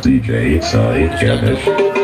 DJ Side Gabish.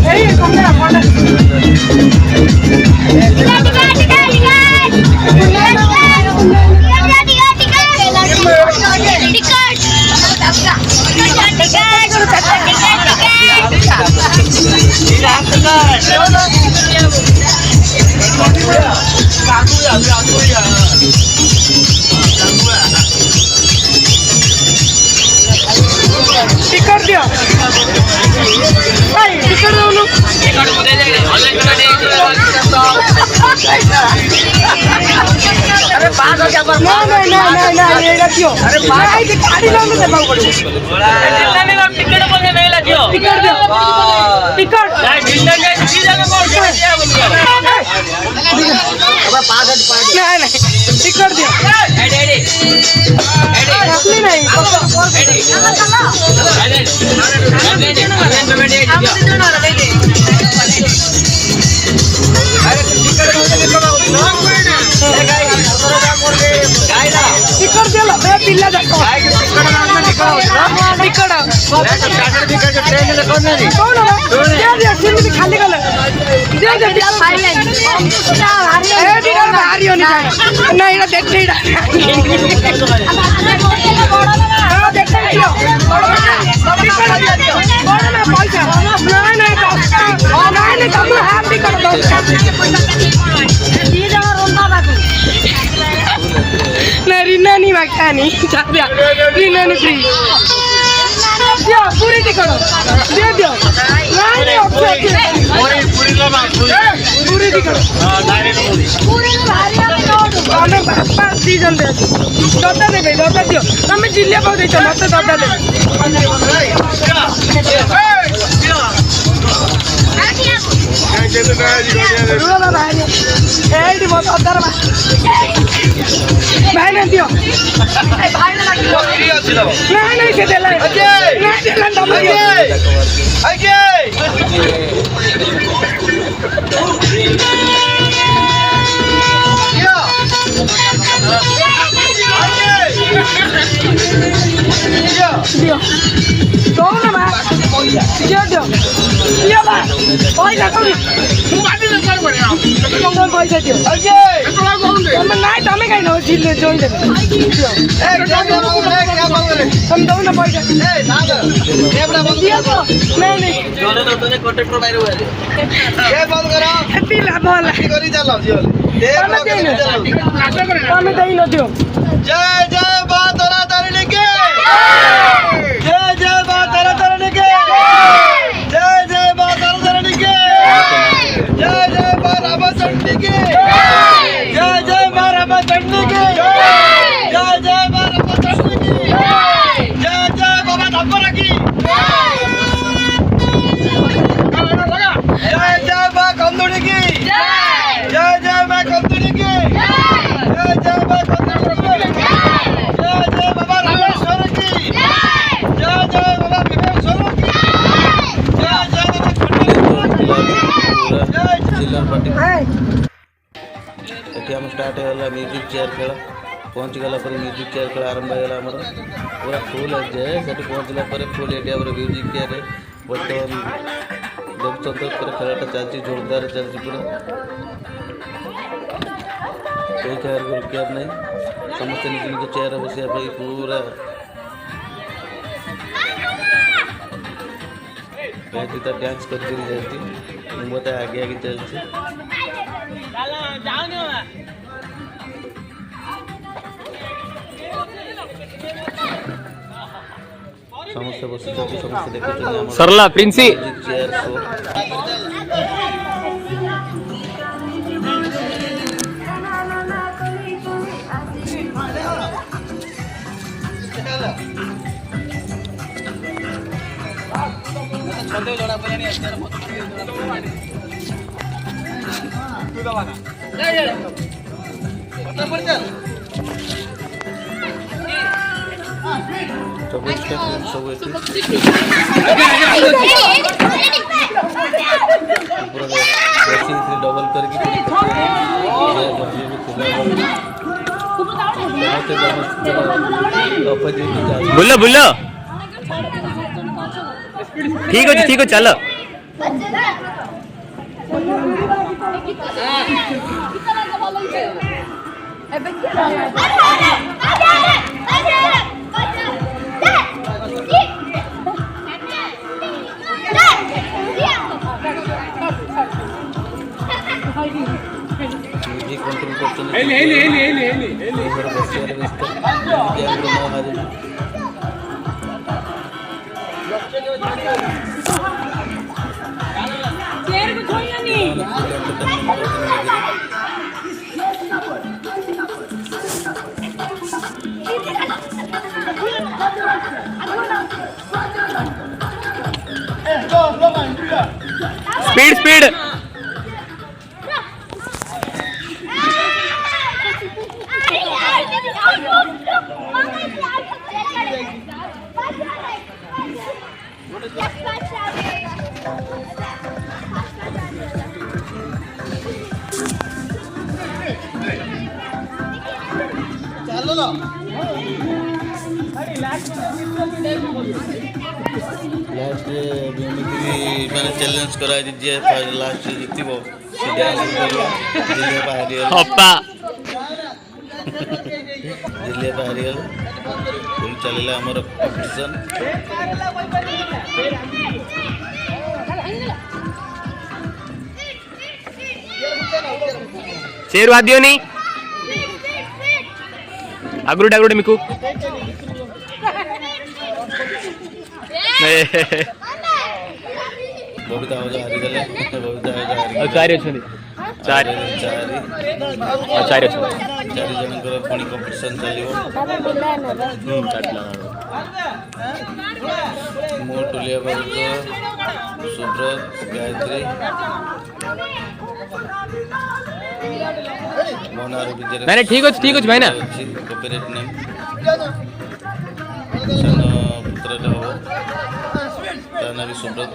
Hey, खाली गले रीना नहीं मांगता नहीं रीना नहीं फ्री दियो पूरी टिकट दे दियो नहीं पूरी टिकट पूरी ଆମେ ବାପା ଦି ଜଣ ଦତା ଦେବେ ଦତା ଦିଅ ତମେ ଜିଲ୍ଲା ପାଉ ଦେଇଛ ମତେ ଦତା ଦେବେ ଏଇଠି ମୋ ଦତାର ଭାଇ ନା ଦିଅ ନାଇଁ ସେ ଦେଲା ତମେ पैसा दियो नाଇଁ ତମେ କାଇଁ ନବ ଜିଲ୍ଲେ ଜୋଇ ଦେବେ ତମେ ଦଉନ ପଇସା ଏତି ଲାଭ ହେଲା ତମେ ଦେଇନଦିଅ जय जय मां तारा तारिणी की जय जय मां तारा तारिणी की जय जय मां तारा तारिणी की जय जय मां रामचंडी की जय जय मां रामचंडी की जय जय मां रामचंडी की जय जय बाबा धब्बर की जय जय मां कंदुड़ी की जय जय मां कंदुड़ी की जय जय मां कंदुड़ी की हम स्टार्ट है म्यूजिक चेयर खेल पहुँच गला म्यूजिक चेयर खेल आरंभ है पूरा फुल जाए से पहुँचला फुल एरिया म्यूजिक चेयर बर्तमान देखते खेलटा चलती जोरदार चलती पूरा कोई चेयर को रुकियार नहीं समस्त निज निज चेयर बसिया पूरा डांस करती जाती मुझे आगे आगे चलती समस्त बस समस्त देखते सरला प्रिंसी चेयर शो डबल करके बुल्लो बुल्लो ठीक अच्छे चल स्पीड स्पीड ଚାଲ ନା ଲାଷ୍ଟ ଏମିତି ମାନେ ଚ୍ୟାଲେଞ୍ଜ କରାଯାଇଛି ଯିଏ ଲାଷ୍ଟ ଜିତିବ ସେ ଡ୍ୟାନ୍ସ କରିବ ଜିଲିଆ ହାରିଗଲେ ହପା ଜିଲିଆ ହାରିଗଲେ ପୁଣି ଚାଲିଲା ଆମର କମ୍ପିଟିସନ୍ चेर वादियो नहीं अग्रुड अग्रुड मिकू बबिता हो हारिगले बबिता हो और चारि अछंदी चारि चारि अछंदी चारि जनकर पुणी कॉम्पिटिशन चलिबो मो टोलिया बाबू सुब्रत गायत्री मोनार विजय मैंने ठीक अछि भाई ना कॉपीराइट नेम सन पुत्र हो ताना भी सुब्रत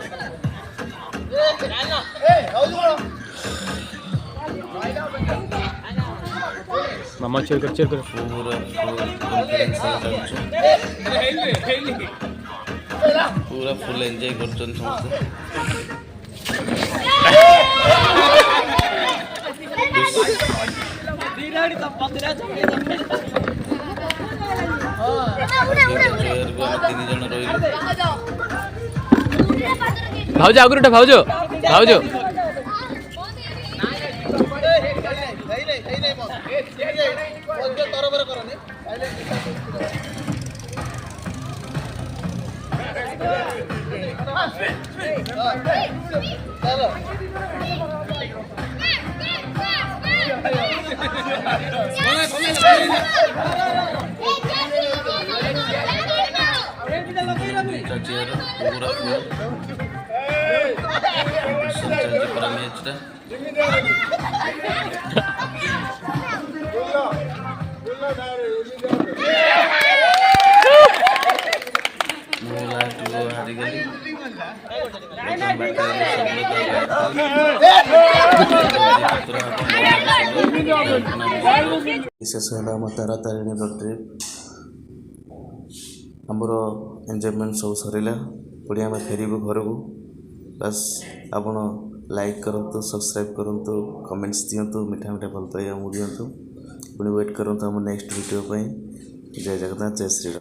मामा चेक कर पूरा कॉन्फिडेंस पूरा फुल एंजॉय करछन समस्त भाउज अग्रुड भाउज भाउज पूरा पूरा मैच लास्ट को हारी गली शेष है तारा तारिणी ट्रिप आमर एंजॉयमेंट सब सरला पुणी आम फेरबू घर को बस आपण लाइक करूँ सब्सक्राइब करूँ कमेंट्स दिंतु मिठा मिठा भल पाइबा दिंतु पुणी वेट करूँ आम नेक्स्ट वीडियो जय जगन्नाथ जय श्री राम।